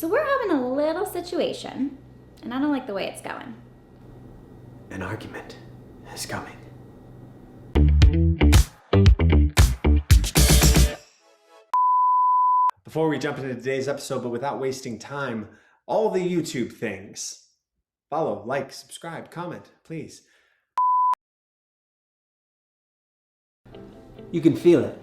So we're having a little situation, and I don't like the way it's going. An argument is coming. Before we jump into today's episode, but without wasting time, all the YouTube things. Follow, like, subscribe, comment, please. You can feel it.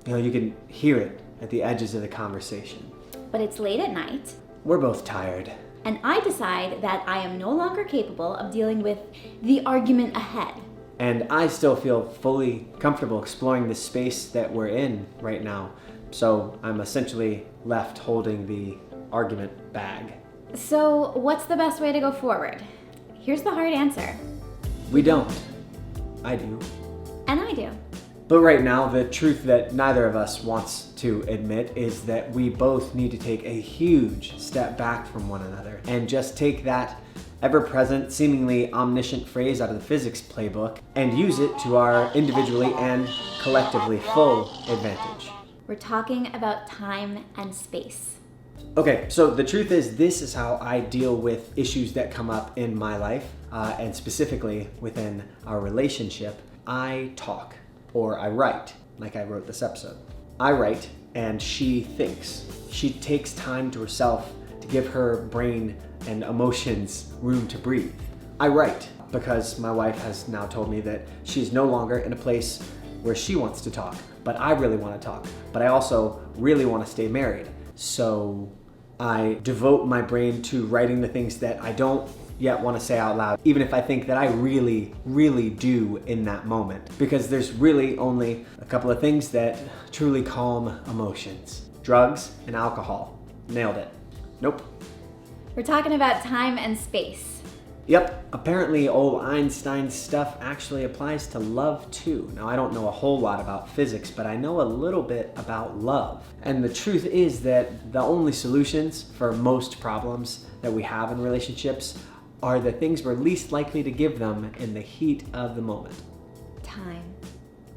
You can hear it at the edges of the conversation. But it's late at night, We're both tired. and I decide that I am no longer capable of dealing with the argument ahead. And I still feel fully comfortable exploring the space that we're in right now. So I'm essentially left holding the argument bag. So what's the best way to go forward? Here's the hard answer. We don't. I do. And I do. But right now, the truth that neither of us wants to admit is that we both need to take a huge step back from one another and just take that ever-present, seemingly omniscient phrase out of the physics playbook and use it to our individually and collectively full advantage. We're talking about time and space. Okay, so the truth is, this is how I deal with issues that come up in my life, and specifically within our relationship. I talk, or I write, like I wrote this episode. I write, and she thinks. She takes time to herself to give her brain and emotions room to breathe. I write because my wife has now told me that she's no longer in a place where she wants to talk, but I really want to talk. But I also really want to stay married. So I devote my brain to writing the things that I don't yet want to say out loud, even if I think that I really, really do in that moment. Because there's really only a couple of things that truly calm emotions. Drugs and alcohol. Nailed it. Nope. We're talking about time and space. Yep, apparently old Einstein's stuff actually applies to love too. Now, I don't know a whole lot about physics, but I know a little bit about love. And the truth is that the only solutions for most problems that we have in relationships are the things we're least likely to give them in the heat of the moment. Time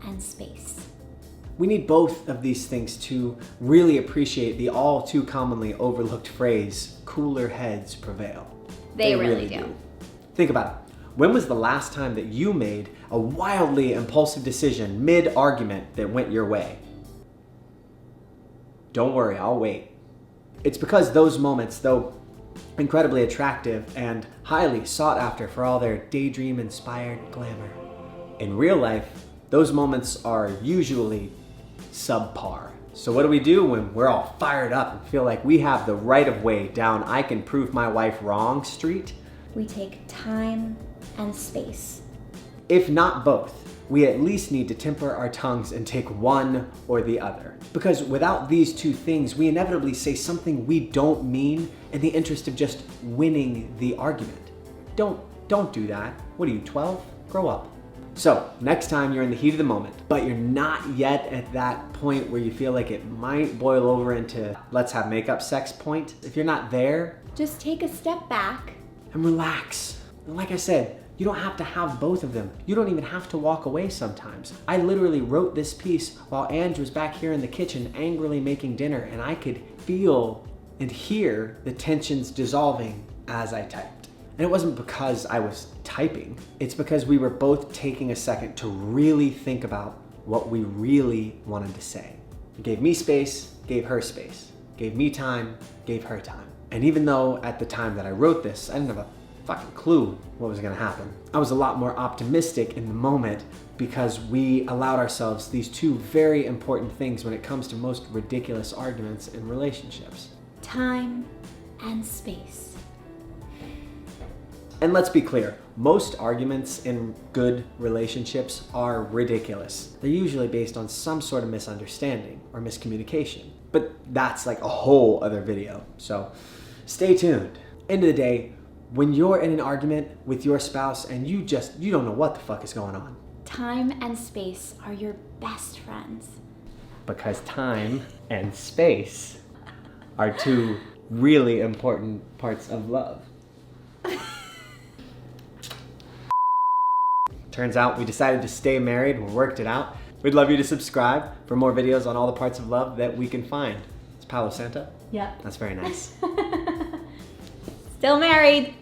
and space. We need both of these things to really appreciate the all too commonly overlooked phrase, cooler heads prevail. They really do. Think about it. When was the last time that you made a wildly impulsive decision mid-argument that went your way? Don't worry, I'll wait. It's because those moments, though incredibly attractive and highly sought after for all their daydream-inspired glamour, in real life, those moments are usually subpar. So what do we do when we're all fired up and feel like we have the right of way down I can prove my wife wrong street? We take time and space. If not both, we at least need to temper our tongues and take one or the other. Because without these two things, we inevitably say something we don't mean in the interest of just winning the argument. Don't do that. What are you, 12? Grow up. So, next time you're in the heat of the moment, but you're not yet at that point where you feel like it might boil over into let's have makeup sex point. If you're not there, Just take a step back. and relax. And like I said, you don't have to have both of them. You don't even have to walk away sometimes. I literally wrote this piece while Ange was back here in the kitchen angrily making dinner, and I could feel and hear the tensions dissolving as I typed. And it wasn't because I was typing. It's because we were both taking a second to really think about what we really wanted to say. It gave me space, gave her space. Gave me time, gave her time. And even though at the time that I wrote this, I didn't have a fucking clue what was gonna happen, I was a lot more optimistic in the moment because we allowed ourselves these two very important things when it comes to most ridiculous arguments in relationships. Time and space. And let's be clear, most arguments in good relationships are ridiculous. They're usually based on some sort of misunderstanding or miscommunication. But that's like a whole other video, so stay tuned. End of the day, when you're in an argument with your spouse and you don't know what the fuck is going on. Time and space are your best friends. Because time and space are two really important parts of love. Turns out we decided to stay married, we worked it out. We'd love you to subscribe for more videos on all the parts of love that we can find. It's Palo Santo? Yeah. That's very nice. Still married.